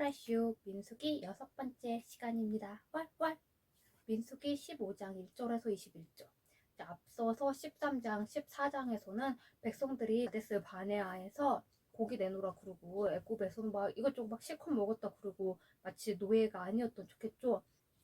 크래쉬 민수기 6번째 시간입니다. 왈왈. 민수기 15장 1절에서 21절. 앞서서 13장, 14장에서는 백성들이 가데스 바네아에서 고기 내놓으라 그러고 애굽에서 막 이것저것 막 실컷 먹었다 그러고 마치 노예가 아니었던 척했죠.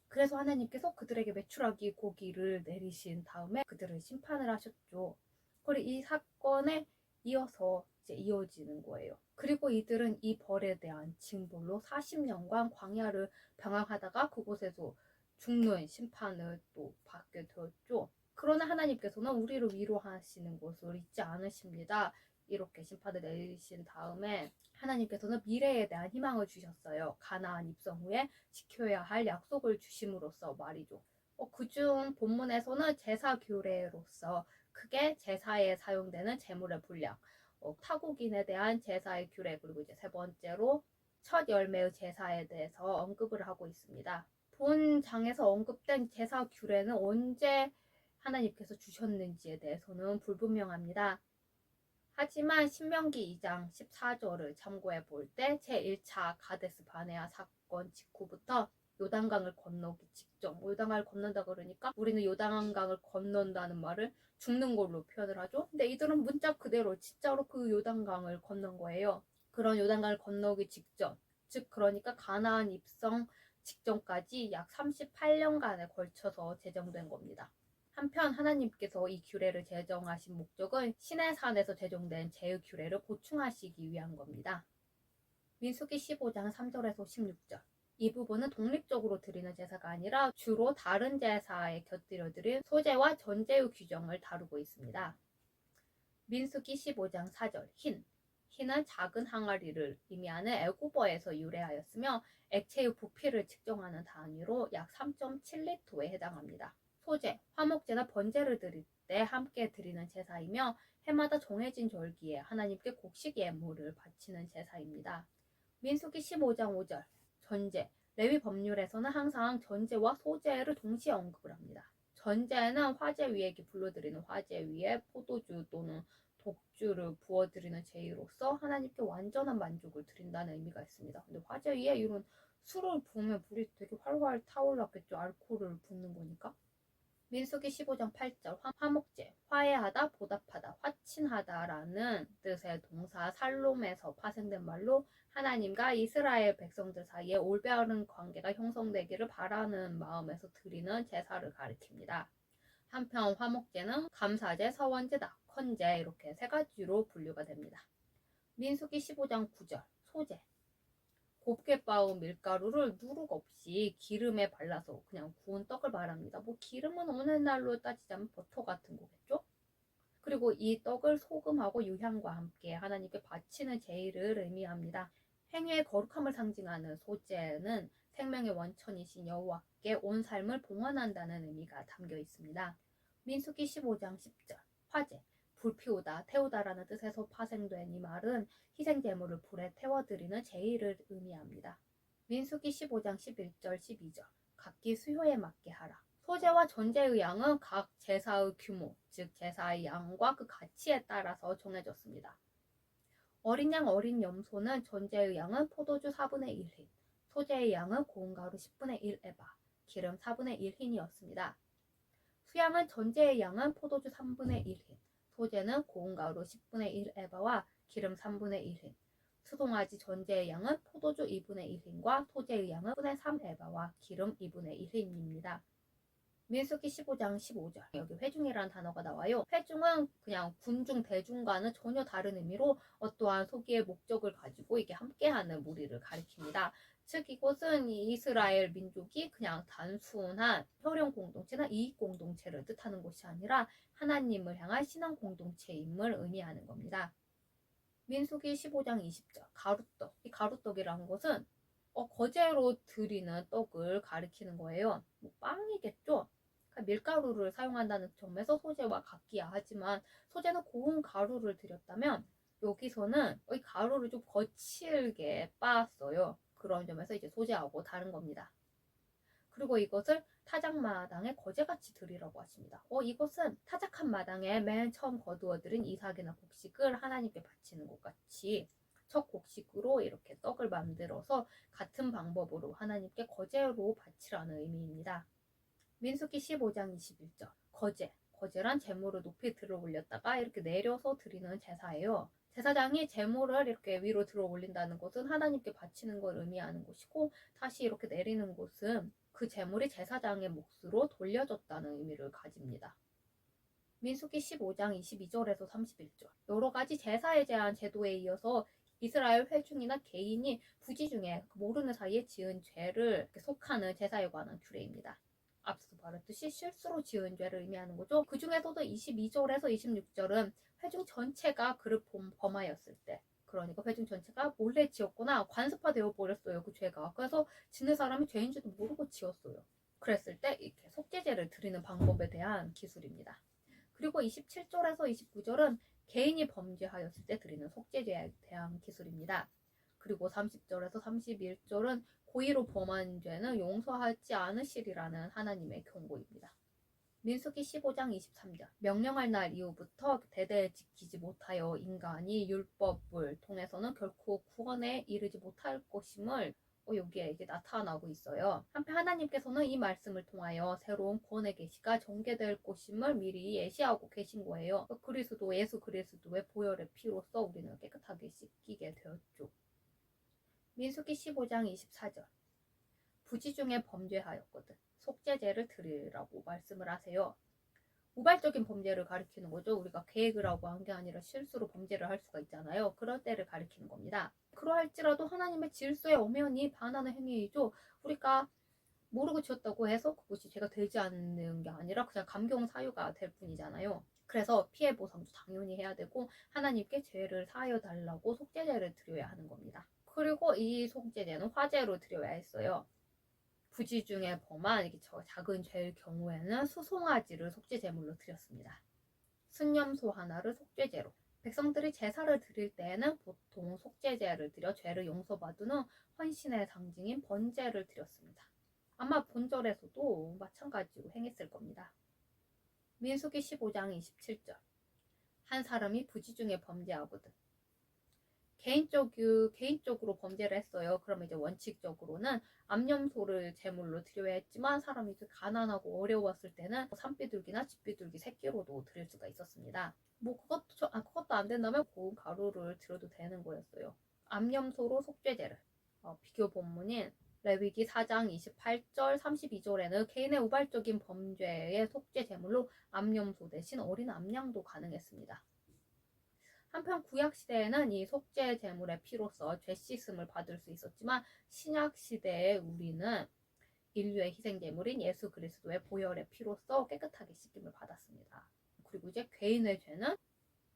그래서 하나님께서 그들에게 메추라기 고기를 내리신 다음에 그들을 심판을 하셨죠. 그리고 이 사건에 이어서 이제 이어지는 거예요. 그리고 이들은 이 벌에 대한 징벌로 40년간 광야를 방황하다가 그곳에서 죽는 심판을 또 받게 되었죠. 그러나 하나님께서는 우리를 위로하시는 것을 잊지 않으십니다. 이렇게 심판을 내리신 다음에 하나님께서는 미래에 대한 희망을 주셨어요. 가나안 입성 후에 지켜야 할 약속을 주심으로써 말이죠. 그중 본문에서는 제사 규례로서 크게 제사에 사용되는 제물의 분량, 타국인에 대한 제사의 규례, 그리고 이제 세 번째로 첫 열매의 제사에 대해서 언급을 하고 있습니다. 본 장에서 언급된 제사 규례는 언제 하나님께서 주셨는지에 대해서는 불분명합니다. 하지만 신명기 2장 14절을 참고해 볼 때 제1차 가데스 바네아 사건 직후부터 요단강을 건너기 직전, 요단강을 건넌다 그러니까 우리는 요단강을 건넌다는 말을 죽는 걸로 표현을 하죠. 근데 이들은 문자 그대로 진짜로 그 요단강을 건넌 거예요. 그런 요단강을 건너기 직전, 즉 그러니까 가나안 입성 직전까지 약 38년간에 걸쳐서 제정된 겁니다. 한편 하나님께서 이 규례를 제정하신 목적은 시내산에서 제정된 제의 규례를 보충하시기 위한 겁니다. 민수기 15장 3절에서 16절. 이 부분은 독립적으로 드리는 제사가 아니라 주로 다른 제사에 곁들여 드린 소제와 전제의 규정을 다루고 있습니다. 민수기 15장 4절. 흰은 작은 항아리를 의미하는 애굽어에서 유래하였으며 액체의 부피를 측정하는 단위로 약 3.7리터에 해당합니다. 소제, 화목제나 번제를 드릴 때 함께 드리는 제사이며 해마다 정해진 절기에 하나님께 곡식 예물을 바치는 제사입니다. 민수기 15장 5절. 전제, 레위 법률에서는 항상 전제와 소제를 동시에 언급을 합니다. 전제는 화제 위에 불러드리는 화제 위에 포도주 또는 독주를 부어드리는 제의로서 하나님께 완전한 만족을 드린다는 의미가 있습니다. 근데 화제 위에 이런 술을 부으면 물이 되게 활활 타올랐겠죠. 알코올을 붓는 거니까. 민수기 15장 8절 화목제, 화해하다, 보답하다, 화친하다라는 뜻의 동사 살롬에서 파생된 말로 하나님과 이스라엘 백성들 사이에 올바른 관계가 형성되기를 바라는 마음에서 드리는 제사를 가리킵니다. 한편 화목제는 감사제, 서원제, 낙헌제 이렇게 세 가지로 분류가 됩니다. 민수기 15장 9절 소제, 곱게 빻은 밀가루를 누룩 없이 기름에 발라서 그냥 구운 떡을 말합니다. 기름은 오늘날로 따지자면 버터 같은 거겠죠? 그리고 이 떡을 소금하고 유향과 함께 하나님께 바치는 제의를 의미합니다. 행위의 거룩함을 상징하는 소제는 생명의 원천이신 여호와께 온 삶을 봉헌한다는 의미가 담겨 있습니다. 민수기 15장 10절 화제, 불 피우다, 태우다라는 뜻에서 파생된 이 말은 희생 제물을 불에 태워드리는 제의를 의미합니다. 민수기 15장 11절 12절 각기 수요에 맞게 하라. 소제와 전제의 양은 각 제사의 규모, 즉 제사의 양과 그 가치에 따라서 정해졌습니다. 어린 양, 어린 염소는 전제의 양은 포도주 4분의 1흰, 소제의 양은 고운 가루 10분의 1 에바, 기름 4분의 1흰이었습니다. 수양은 전제의 양은 포도주 3분의 1흰, 소제는 고운 가루 10분의 1 에바와 기름 3분의 1흰, 수송아지 전제의 양은 포도주 2분의 1흰과 소제의 양은 1분의 3 에바와 기름 2분의 1흰입니다. 민수기 15장 15절 여기 회중이라는 단어가 나와요. 회중은 그냥 군중 대중과는 전혀 다른 의미로 어떠한 소기의 목적을 가지고 이게 함께하는 무리를 가리킵니다. 즉 이곳은 이스라엘 민족이 그냥 단순한 혈연 공동체나 이익 공동체를 뜻하는 것이 아니라 하나님을 향한 신앙 공동체임을 의미하는 겁니다. 민수기 15장 20절 가루떡. 이 가루떡이라는 것은 거제로 드리는 떡을 가리키는 거예요. 빵이겠죠? 밀가루를 사용한다는 점에서 소제와 같기야 하지만 소제는 고운 가루를 들였다면 여기서는 이 가루를 좀 거칠게 빻았어요. 그런 점에서 이제 소제하고 다른 겁니다. 그리고 이것을 타작마당에 거제같이 드리라고 하십니다. 이것은 타작한 마당에 맨 처음 거두어들인 이삭이나 곡식을 하나님께 바치는 것 같이 첫 곡식으로 이렇게 떡을 만들어서 같은 방법으로 하나님께 거제로 바치라는 의미입니다. 민수기 15장 21절. 거제란 제물을 높이 들어 올렸다가 이렇게 내려서 드리는 제사예요. 제사장이 제물을 이렇게 위로 들어 올린다는 것은 하나님께 바치는 걸 의미하는 것이고, 다시 이렇게 내리는 것은 그 제물이 제사장의 몫으로 돌려졌다는 의미를 가집니다. 민수기 15장 22절에서 31절. 여러 가지 제사에 대한 제도에 이어서 이스라엘 회중이나 개인이 부지 중에 모르는 사이에 지은 죄를 속하는 제사에 관한 규례입니다. 앞서 말했듯이 실수로 지은 죄를 의미하는 거죠. 그 중에서도 22절에서 26절은 회중 전체가 그를 범하였을 때, 그러니까 회중 전체가 몰래 지었거나 관습화되어 버렸어요, 그 죄가. 그래서 짓는 사람이 죄인 줄도 모르고 지었어요. 그랬을 때 이렇게 속죄제를 드리는 방법에 대한 기술입니다. 그리고 27절에서 29절은 개인이 범죄하였을 때 드리는 속죄제에 대한 기술입니다. 그리고 30절에서 31절은 고의로 범한 죄는 용서하지 않으시리라는 하나님의 경고입니다. 민수기 15장 23절. 명령할 날 이후부터 대대에 지키지 못하여 인간이 율법을 통해서는 결코 구원에 이르지 못할 것임을 여기에 이제 나타나고 있어요. 한편 하나님께서는 이 말씀을 통하여 새로운 구원의 계시가 전개될 것임을 미리 예시하고 계신 거예요. 예수 그리스도의 보혈의 피로써 우리는 깨끗하게 씻기게 되었죠. 민수기 15장 24절. 부지 중에 범죄하였거든 속죄제를 드리라고 말씀을 하세요. 우발적인 범죄를 가리키는 거죠. 우리가 계획을 하고 한 게 아니라 실수로 범죄를 할 수가 있잖아요. 그럴 때를 가리키는 겁니다. 그러할지라도 하나님의 질서에 엄연히 반하는 행위이죠. 우리가 모르고 지었다고 해서 그것이 죄가 되지 않는 게 아니라 그냥 감경 사유가 될 뿐이잖아요. 그래서 피해 보상도 당연히 해야 되고 하나님께 죄를 사하여 달라고 속죄제를 드려야 하는 겁니다. 그리고 이 속죄제는 화제로 드려야 했어요. 부지 중에 범한 작은 죄의 경우에는 수송아지를 속죄제물로 드렸습니다. 순념소 하나를 속죄제로. 백성들이 제사를 드릴 때에는 보통 속죄제를 드려 죄를 용서받는 헌신의 상징인 번제를 드렸습니다. 아마 본절에서도 마찬가지로 행했을 겁니다. 민수기 15장 27절. 한 사람이 부지 중에 범죄하거든 개인적으로 범죄를 했어요. 그러면 이제 원칙적으로는 암염소를 제물로 드려야 했지만 사람이 가난하고 어려웠을 때는 산비둘기나 집비둘기 새끼로도 드릴 수가 있었습니다. 그것도 안 된다면 고운 가루를 드려도 되는 거였어요. 암염소로 속죄제를. 비교 본문인 레위기 4장 28절 32절에는 개인의 우발적인 범죄의 속죄 제물로 암염소 대신 어린 암양도 가능했습니다. 한편 구약시대에는 이 속죄 제물의 피로써 죄 씻음을 받을 수 있었지만 신약시대에 우리는 인류의 희생제물인 예수 그리스도의 보혈의 피로써 깨끗하게 씻김을 받았습니다. 그리고 이제 개인의 죄는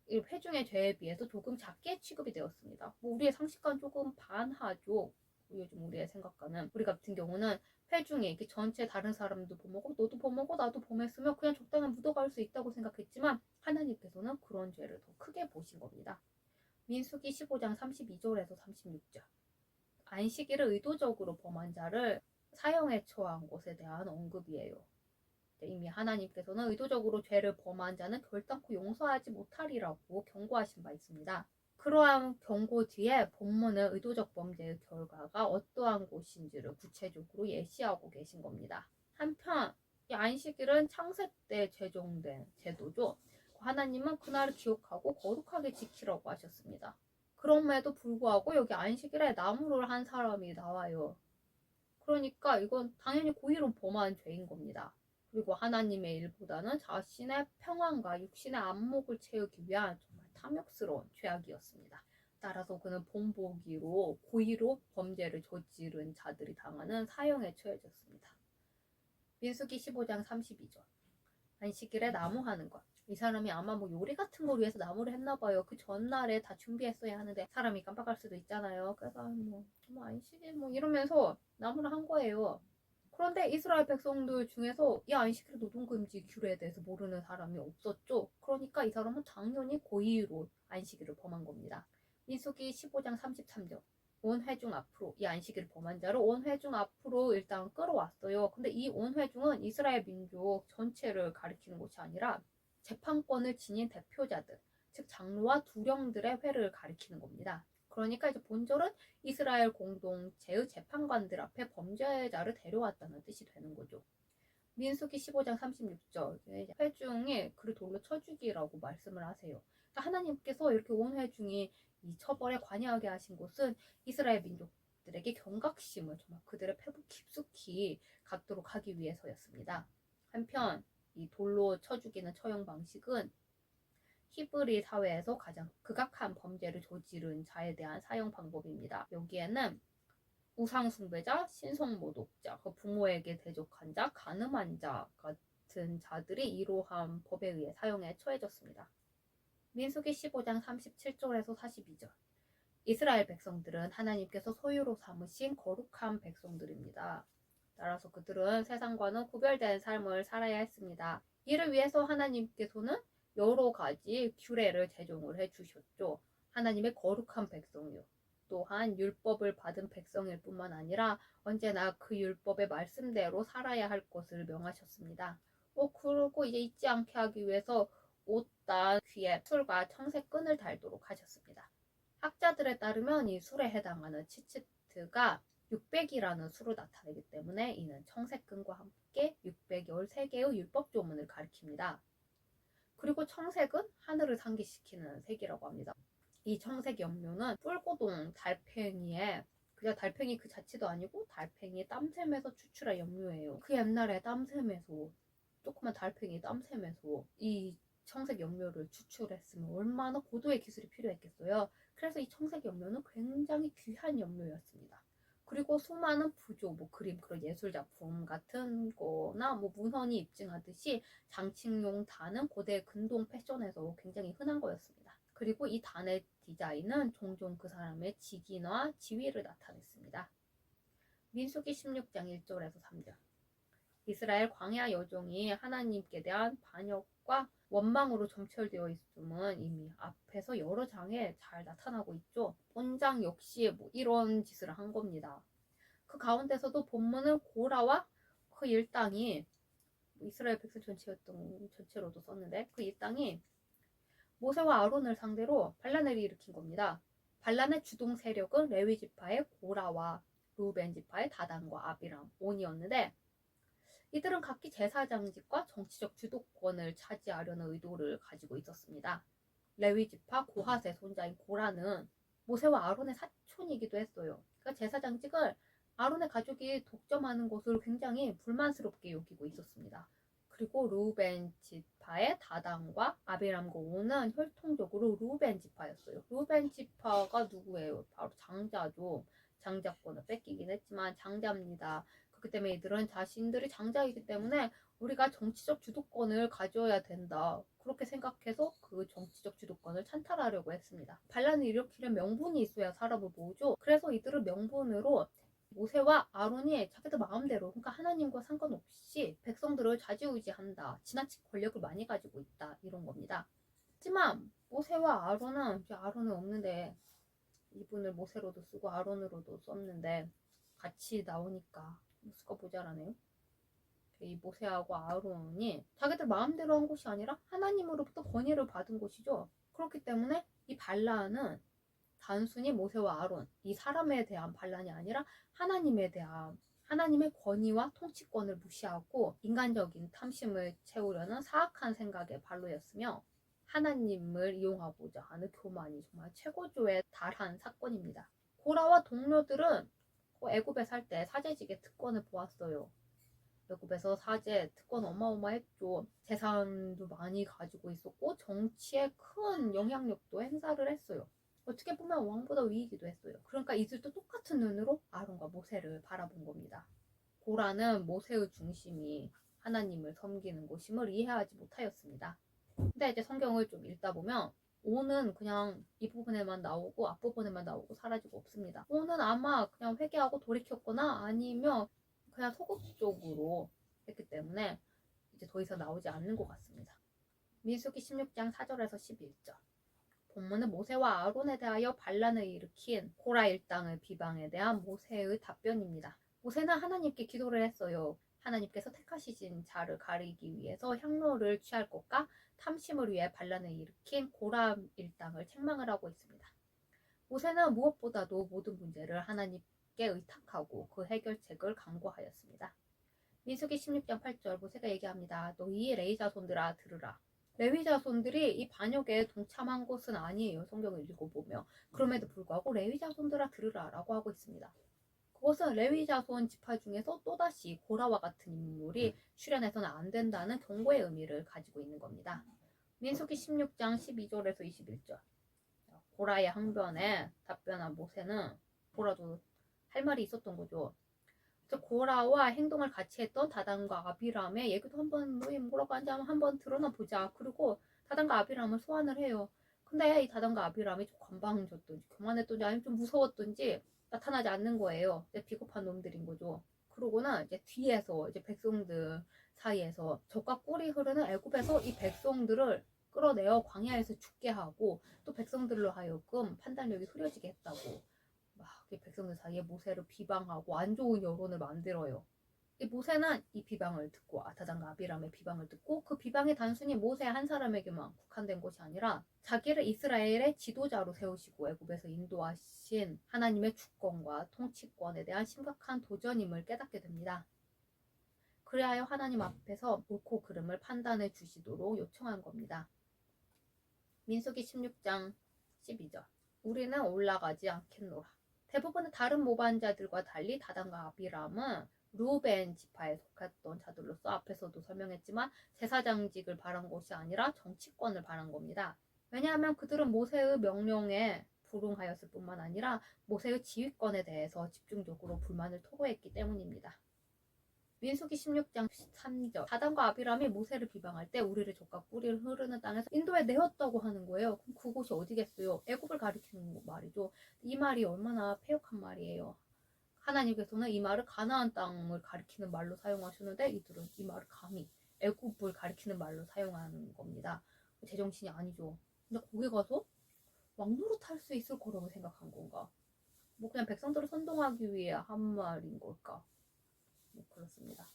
회중의 죄에 비해서 조금 작게 취급이 되었습니다. 우리의 상식과는 조금 반하죠. 요즘 우리의 생각과는. 우리 같은 경우는 회중에 이렇게 전체 다른 사람도 범하고 너도 범하고 나도 범했으면 그냥 적당히 묻어갈 수 있다고 생각했지만 하나님께서는 그런 죄를 더 크게 보신 겁니다. 민수기 15장 32절에서 36절. 안식일을 의도적으로 범한 자를 사형에 처한 것에 대한 언급이에요. 이미 하나님께서는 의도적으로 죄를 범한 자는 결단코 용서하지 못하리라고 경고하신 바 있습니다. 그러한 경고 뒤에 본문은 의도적 범죄의 결과가 어떠한 것인지를 구체적으로 예시하고 계신 겁니다. 한편 이 안식일은 창세 때 제정된 제도죠. 하나님은 그날을 기억하고 거룩하게 지키라고 하셨습니다. 그럼에도 불구하고 여기 안식일에 나무를 한 사람이 나와요. 그러니까 이건 당연히 고의로 범한 죄인 겁니다. 그리고 하나님의 일보다는 자신의 평안과 육신의 안목을 채우기 위한 정말 탐욕스러운 죄악이었습니다. 따라서 그는 본보기로 고의로 범죄를 저지른 자들이 당하는 사형에 처해졌습니다. 민수기 15장 32절. 안식일에 나무하는 것. 이 사람이 아마 요리 같은 걸 위해서 나무를 했나 봐요. 그 전날에 다 준비했어야 하는데 사람이 깜빡할 수도 있잖아요. 그래서 안식일 이러면서 나무를 한 거예요. 그런데 이스라엘 백성들 중에서 이 안식일 노동금지 규례에 대해서 모르는 사람이 없었죠. 그러니까 이 사람은 당연히 고의로 안식일을 범한 겁니다. 민수기 15장 33절. 온 회중 앞으로 이 안식일을 범한 자를 온 회중 앞으로 일단 끌어왔어요. 근데 이 온 회중은 이스라엘 민족 전체를 가리키는 것이 아니라 재판권을 지닌 대표자들, 즉 장로와 두령들의 회를 가리키는 겁니다. 그러니까 이제 본절은 이스라엘 공동체의 재판관들 앞에 범죄자를 데려왔다는 뜻이 되는 거죠. 민수기 15장 36절 회중이 그를 돌로 쳐 죽이라고 말씀을 하세요. 그러니까 하나님께서 이렇게 온 회중이 이 처벌에 관여하게 하신 곳은 이스라엘 민족들에게 경각심을 정말 그들의 폐부 깊숙이 갖도록 하기 위해서였습니다. 한편 이 돌로 쳐 죽이는 처형 방식은 히브리 사회에서 가장 극악한 범죄를 저지른 자에 대한 사형 방법입니다. 여기에는 우상숭배자, 신성모독자, 부모에게 대적한 자, 간음한 자 같은 자들이 이러한 법에 의해 사형에 처해졌습니다. 민수기 15장 37절에서 42절 이스라엘 백성들은 하나님께서 소유로 삼으신 거룩한 백성들입니다. 따라서 그들은 세상과는 구별된 삶을 살아야 했습니다. 이를 위해서 하나님께서는 여러 가지 규례를 제정을 해주셨죠. 하나님의 거룩한 백성이요. 또한 율법을 받은 백성일 뿐만 아니라 언제나 그 율법의 말씀대로 살아야 할 것을 명하셨습니다. 그리고 이제 잊지 않게 하기 위해서 옷단 귀에 술과 청색끈을 달도록 하셨습니다. 학자들에 따르면 이 술에 해당하는 치치트가 600이라는 수로 나타내기 때문에 이는 청색끈과 함께 613개의 율법 조문을 가리킵니다. 그리고 청색은 하늘을 상기시키는 색이라고 합니다. 이 청색 염료는 뿔고동 달팽이에 그냥 달팽이 그 자체도 아니고 달팽이 땀샘에서 추출한 염료예요. 그 옛날에 땀샘에서 조그만 달팽이 땀샘에서 이 청색 염료를 추출했으면 얼마나 고도의 기술이 필요했겠어요. 그래서 이 청색 염료는 굉장히 귀한 염료였습니다. 그리고 수많은 부조, 그림, 그런 예술작품 같은 거나 문헌이 입증하듯이 장식용 단은 고대 근동 패션에서 굉장히 흔한 거였습니다. 그리고 이 단의 디자인은 종종 그 사람의 직위나 지위를 나타냈습니다. 민수기 16장 1절에서 3절 이스라엘 광야 여종이 하나님께 대한 반역과 원망으로 점철되어 있음은 이미 앞에서 여러 장에 잘 나타나고 있죠. 본장 역시 이런 짓을 한 겁니다. 그 가운데서도 본문은 고라와 그 일당이 이스라엘 백성 전체로도 썼는데 그 일당이 모세와 아론을 상대로 반란을 일으킨 겁니다. 반란의 주동 세력은 레위 지파의 고라와 루벤 지파의 다단과 아비람, 온이었는데 이들은 각기 제사장직과 정치적 주도권을 차지하려는 의도를 가지고 있었습니다. 레위 지파 고핫의 손자인 고라는 모세와 아론의 사촌이기도 했어요. 그러니까 제사장직을 아론의 가족이 독점하는 것을 굉장히 불만스럽게 여기고 있었습니다. 그리고 루벤 지파의 다단과 아비람과 온은 혈통적으로 루벤 지파였어요. 루벤 지파가 누구예요? 바로 장자죠. 장자권을 뺏기긴 했지만 장자입니다. 그렇기 때문에 이들은 자신들이 장자이기 때문에 우리가 정치적 주도권을 가져야 된다. 그렇게 생각해서 그 정치적 주도권을 찬탈하려고 했습니다. 반란을 일으키려면 명분이 있어야 사람을 모으죠. 그래서 이들은 명분으로 모세와 아론이 자기들 마음대로 그러니까 하나님과 상관없이 백성들을 좌지우지한다. 지나친 권력을 많이 가지고 있다. 이런 겁니다. 하지만 모세와 아론은 이제 아론은 없는데 이분을 모세로도 쓰고 아론으로도 썼는데 같이 나오니까 수가 모자라네요. 이 모세하고 아론이 자기들 마음대로 한 것이 아니라 하나님으로부터 권위를 받은 것이죠. 그렇기 때문에 이 반란은 단순히 모세와 아론 이 사람에 대한 반란이 아니라 하나님에 대한 하나님의 권위와 통치권을 무시하고 인간적인 탐심을 채우려는 사악한 생각의 발로였으며 하나님을 이용하고자 하는 교만이 정말 최고조에 달한 사건입니다. 고라와 동료들은 애굽에 살 때 사제직의 특권을 보았어요. 애굽에서 사제 특권 어마어마했죠. 재산도 많이 가지고 있었고 정치에 큰 영향력도 행사를 했어요. 어떻게 보면 왕보다 위이기도 했어요. 그러니까 이들도 똑같은 눈으로 아론과 모세를 바라본 겁니다. 고라는 모세의 중심이 하나님을 섬기는 것임을 이해하지 못하였습니다. 근데 이제 성경을 좀 읽다 보면 오는 그냥 이 부분에만 나오고 앞부분에만 나오고 사라지고 없습니다. 오는 아마 그냥 회개하고 돌이켰거나 아니면 그냥 소극적으로 했기 때문에 이제 더 이상 나오지 않는 것 같습니다. 민수기 16장 4절에서 11절 본문은 모세와 아론에 대하여 반란을 일으킨 고라 일당의 비방에 대한 모세의 답변입니다. 모세는 하나님께 기도를 했어요. 하나님께서 택하시진 자를 가리기 위해서 향로를 취할 것과 탐심을 위해 반란을 일으킨 고라 일당을 책망을 하고 있습니다. 모세는 무엇보다도 모든 문제를 하나님께 의탁하고 그 해결책을 강구하였습니다. 민수기 16장 8절 모세가 얘기합니다. 너희 레위 자손들아 들으라. 레위 자손들이 이 반역에 동참한 것은 아니에요. 성경을 읽어보면. 그럼에도 불구하고 레위 자손들아 들으라 라고 하고 있습니다. 그것은 레위 자손 지파 중에서 또다시 고라와 같은 인물이 출연해서는 안 된다는 경고의 의미를 가지고 있는 겁니다. 민수기 16장 12절에서 21절 고라의 항변에 답변한 모세는 고라도 할 말이 있었던 거죠. 고라와 행동을 같이 했던 다단과 아비람의 얘기도 한번 뭐라고 하는지 한번 드러나 보자. 그리고 다단과 아비람을 소환을 해요. 근데 이 다단과 아비람이 좀 건방졌던지 교만했던지 아니면 좀 무서웠던지 나타나지 않는 거예요. 비겁한 놈들인 거죠. 그러고는 이제 뒤에서 이제 백성들 사이에서 젖과 꿀이 흐르는 애굽에서 이 백성들을 끌어내어 광야에서 죽게 하고 또 백성들로 하여금 판단력이 흐려지게 했다고 막 백성들 사이에 모세를 비방하고 안 좋은 여론을 만들어요. 이 모세는 이 비방을 듣고 다단과 아비람의 비방을 듣고 그 비방이 단순히 모세 한 사람에게만 국한된 것이 아니라 자기를 이스라엘의 지도자로 세우시고 애굽에서 인도하신 하나님의 주권과 통치권에 대한 심각한 도전임을 깨닫게 됩니다. 그리하여 하나님 앞에서 옳고 그름을 판단해 주시도록 요청한 겁니다. 민수기 16장 12절 우리는 올라가지 않겠노라. 대부분의 다른 모반자들과 달리 다단과 아비람은 루벤 지파에 속했던 자들로서 앞에서도 설명했지만 제사장직을 바란 것이 아니라 정치권을 바란 겁니다. 왜냐하면 그들은 모세의 명령에 불응하였을 뿐만 아니라 모세의 지휘권에 대해서 집중적으로 불만을 토로했기 때문입니다. 민수기 16장 3절 다단과 아비람이 모세를 비방할 때 우리를 젖과 꿀이 흐르는 땅에서 인도에 내었다고 하는 거예요. 그럼 그곳이 어디겠어요? 애굽을 가리키는 말이죠. 이 말이 얼마나 폐역한 말이에요. 하나님께서는 이 말을 가나안 땅을 가리키는 말로 사용하셨는데 이들은 이 말을 감히 애굽을 가리키는 말로 사용하는 겁니다. 제정신이 아니죠. 근데 거기 가서 왕노릇 할 수 있을 거라고 생각한 건가? 뭐 그냥 백성들을 선동하기 위해 한 말인 걸까? 그렇습니다.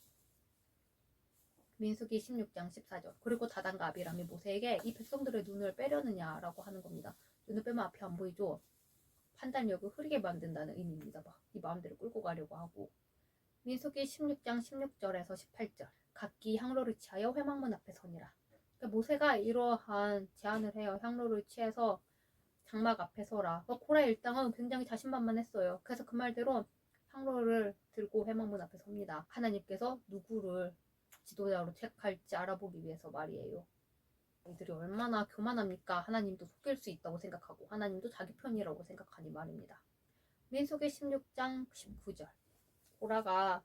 민수기 16장 14절 그리고 다단과 아비람이 모세에게 이 백성들의 눈을 빼려느냐라고 하는 겁니다. 눈을 빼면 앞이 안 보이죠. 판단력을 흐리게 만든다는 의미입니다. 막 이 마음대로 끌고 가려고 하고 민수기 16장 16절에서 18절 각기 향로를 취하여 회막문 앞에 서니라. 그러니까 모세가 이러한 제안을 해요. 향로를 취해서 장막 앞에 서라. 고라 일당은 굉장히 자신만만했어요. 그래서 그 말대로 향로를 들고 회막문 앞에 섭니다. 하나님께서 누구를 지도자로 택할지 알아보기 위해서 말이에요. 이들이 얼마나 교만합니까? 하나님도 속일 수 있다고 생각하고 하나님도 자기 편이라고 생각하니 말입니다. 민수기 16장 19절 고라가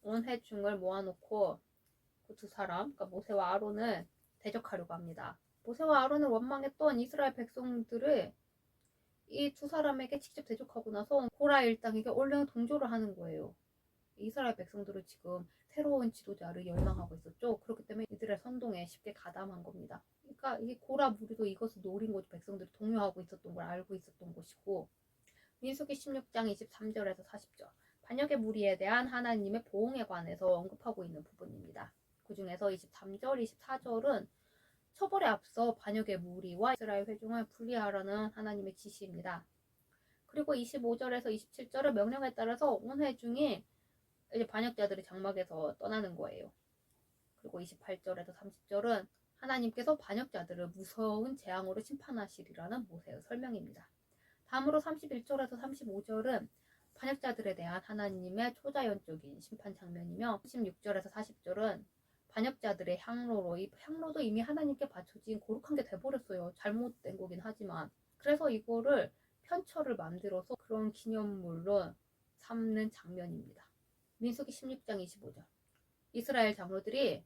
온 회중을 모아놓고 그 두 사람, 그러니까 모세와 아론을 대적하려고 합니다. 모세와 아론을 원망했던 이스라엘 백성들을 이 두 사람에게 직접 대적하고 나서 고라 일당에게 얼른 동조를 하는 거예요. 이스라엘 백성들은 지금 새로운 지도자를 열망하고 있었죠. 그렇기 때문에 이들의 선동에 쉽게 가담한 겁니다. 그러니까 이 고라 무리도 이것을 노린 거죠. 백성들이 동요하고 있었던 걸 알고 있었던 것이고 민수기 16장 23절에서 40절 반역의 무리에 대한 하나님의 보응에 관해서 언급하고 있는 부분입니다. 그 중에서 23절, 24절은 처벌에 앞서 반역의 무리와 이스라엘 회중을 분리하라는 하나님의 지시입니다. 그리고 25절에서 27절은 명령에 따라서 온 회중이 이제 반역자들이 장막에서 떠나는 거예요. 그리고 28절에서 30절은 하나님께서 반역자들을 무서운 재앙으로 심판하시리라는 모세의 설명입니다. 다음으로 31절에서 35절은 반역자들에 대한 하나님의 초자연적인 심판 장면이며 36절에서 40절은 반역자들의 향로로 이 향로도 이미 하나님께 바쳐진 거룩한 게 돼버렸어요. 잘못된 거긴 하지만 그래서 이거를 편처를 만들어서 그런 기념물로 삼는 장면입니다. 민수기 16장 25절 이스라엘 장로들이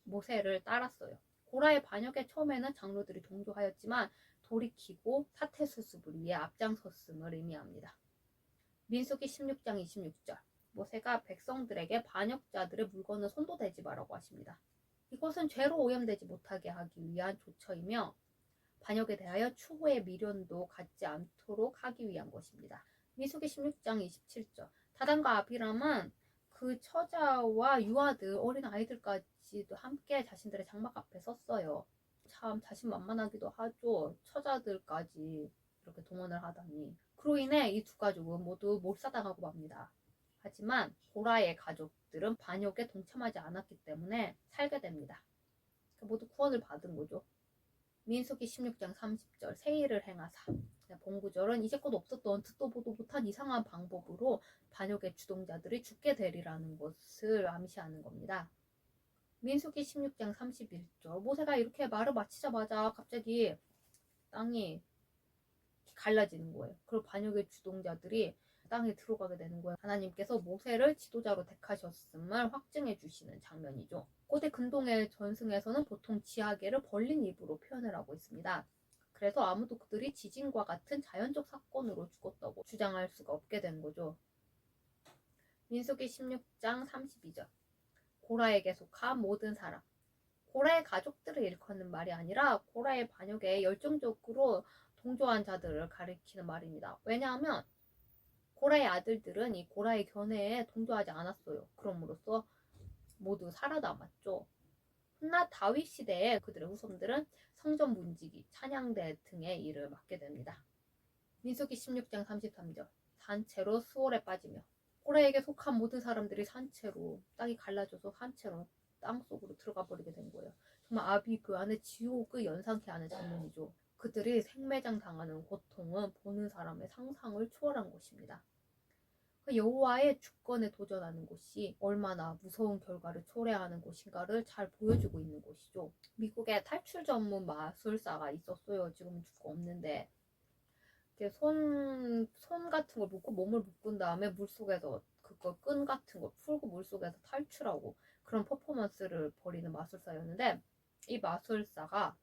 모세를 따랐어요. 고라의 반역에 처음에는 장로들이 동조하였지만 돌이키고 사태 수습을 위해 앞장섰음을 의미합니다. 민수기 16장 26절 모세가 백성들에게 반역자들의 물건을 손도 대지 말라고 하십니다. 이것은 죄로 오염되지 못하게 하기 위한 조처이며 반역에 대하여 추후의 미련도 갖지 않도록 하기 위한 것입니다. 민수기 16장 27절 다단과 아비람은 그 처자와 유아들 어린 아이들까지도 함께 자신들의 장막 앞에 섰어요. 참 자신만만하기도 하죠. 처자들까지 그렇게 동원을 하다니. 그로 인해 이 두 가족은 모두 몰살당하고 맙니다. 하지만 고라의 가족들은 반역에 동참하지 않았기 때문에 살게 됩니다. 모두 구원을 받은 거죠. 민수기 16장 30절 세일을 행하사. 본구절은 이제껏 없었던 듣도 보도 못한 이상한 방법으로 반역의 주동자들이 죽게 되리라는 것을 암시하는 겁니다. 민수기 16장 31절 모세가 이렇게 말을 마치자마자 갑자기 땅이 갈라지는 거예요. 그리고 반역의 주동자들이 땅에 들어가게 되는 거예요. 하나님께서 모세를 지도자로 택하셨음을 확증해 주시는 장면이죠. 고대 근동의 전승에서는 보통 지하계를 벌린 입으로 표현을 하고 있습니다. 그래서 아무도 그들이 지진과 같은 자연적 사건으로 죽었다고 주장할 수가 없게 된 거죠. 민수기 16장 32절 고라에게 속한 모든 사람. 고라의 가족들을 일컫는 말이 아니라 고라의 반역에 열정적으로 동조한 자들을 가리키는 말입니다. 왜냐하면 고라의 아들들은 이 고라의 견해에 동조하지 않았어요. 그럼으로써 모두 살아남았죠. 훗날 다윗 시대에 그들의 후손들은 성전 문지기, 찬양대 등의 일을 맡게 됩니다. 민수기 16장 33절 산채로 수월에 빠지며 고라에게 속한 모든 사람들이 산채로 땅이 갈라져서 산채로 땅속으로 들어가 버리게 된 거예요. 정말 아비 그 안에 지옥을 연상케 하는 장면이죠. 그들이 생매장 당하는 고통은 보는 사람의 상상을 초월한 것입니다. 여호와의 주권에 도전하는 것이 얼마나 무서운 결과를 초래하는 것인가를 잘 보여주고 있는 것이죠. 미국에 탈출 전문 마술사가 있었어요. 지금은 죽고 없는데 손 같은 걸 묶고 몸을 묶은 다음에 물속에서 그거 끈 같은 걸 풀고 물속에서 탈출하고 그런 퍼포먼스를 벌이는 마술사였는데 이 마술사가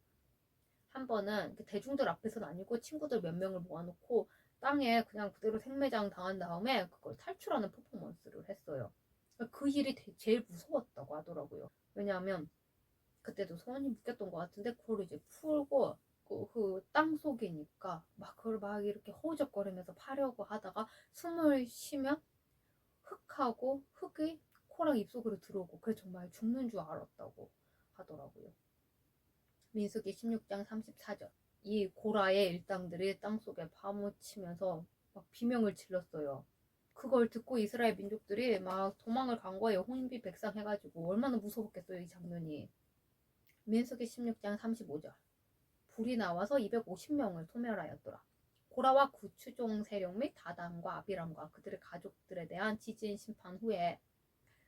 한 번은 대중들 앞에서는 아니고 친구들 몇 명을 모아놓고 땅에 그냥 그대로 생매장 당한 다음에 그걸 탈출하는 퍼포먼스를 했어요. 그 일이 제일 무서웠다고 하더라고요. 왜냐하면 그때도 손이 묶였던 것 같은데 그걸 이제 풀고 그 땅 속이니까 막 그걸 막 이렇게 허우적거리면서 파려고 하다가 숨을 쉬면 흙하고 흙이 코랑 입속으로 들어오고 그래 정말 죽는 줄 알았다고 하더라고요. 민수기 16장 34절 이 고라의 일당들이 땅속에 파묻히면서 막 비명을 질렀어요. 그걸 듣고 이스라엘 민족들이 막 도망을 간 거예요. 혼비백상 해가지고 얼마나 무서웠겠어요 이 장면이. 민수기 16장 35절 불이 나와서 250명을 소멸하였더라. 고라와 구추종 세력 및 다단과 아비람과 그들의 가족들에 대한 지진 심판 후에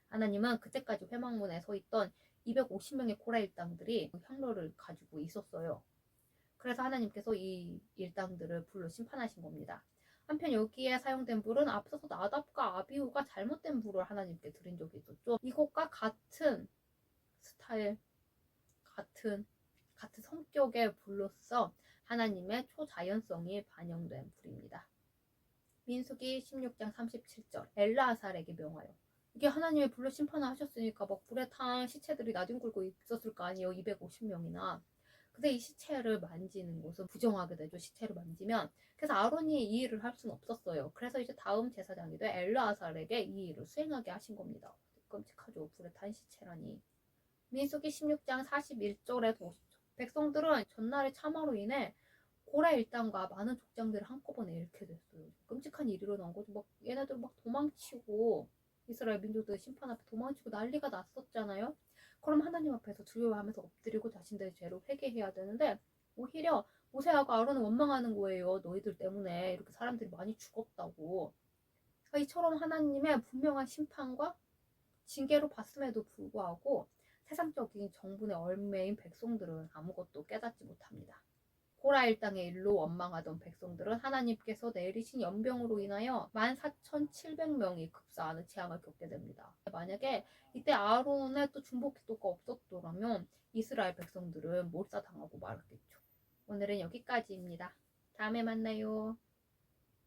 하나님은 그때까지 회막문에 서 있던 250명의 고라 일당들이 향로를 가지고 있었어요. 그래서 하나님께서 이 일당들을 불로 심판하신 겁니다. 한편 여기에 사용된 불은 앞서서 나답과 아비후가 잘못된 불을 하나님께 드린 적이 있었죠. 이것과 같은 스타일, 같은 성격의 불로서 하나님의 초자연성이 반영된 불입니다. 민수기 16장 37절 엘르아살에게 명하여 이게 하나님의 불로 심판을 하셨으니까 막 불에 탄 시체들이 나뒹 굴고 있었을 거 아니에요. 250명이나. 근데 이 시체를 만지는 것은 부정하게 되죠. 시체를 만지면. 그래서 아론이 이 일을 할 수는 없었어요. 그래서 이제 다음 제사장이 돼 엘르아살에게 이 일을 수행하게 하신 겁니다. 끔찍하죠. 불에 탄 시체라니. 민수기 16장 41절에서 50절 백성들은 전날의 참화로 인해 고라 일당과 많은 족장들을 한꺼번에 잃게 됐어요. 끔찍한 일이 일어난 거죠. 막 얘네들 막 도망치고 이스라엘 민족들 심판 앞에 도망치고 난리가 났었잖아요. 그럼 하나님 앞에서 두려워하면서 엎드리고 자신들의 죄로 회개해야 되는데 오히려 모세하고 아론은 원망하는 거예요. 너희들 때문에 이렇게 사람들이 많이 죽었다고. 이처럼 하나님의 분명한 심판과 징계로 봤음에도 불구하고 세상적인 정분의 얼매인 백성들은 아무것도 깨닫지 못합니다. 고라 일당의 일로 원망하던 백성들은 하나님께서 내리신 연병으로 인하여 14,700명이 급사하는 재앙을 겪게 됩니다. 만약에 이때 아론의 또 중보기도가 없었더라면 이스라엘 백성들은 몰살당하고 말았겠죠. 오늘은 여기까지입니다. 다음에 만나요.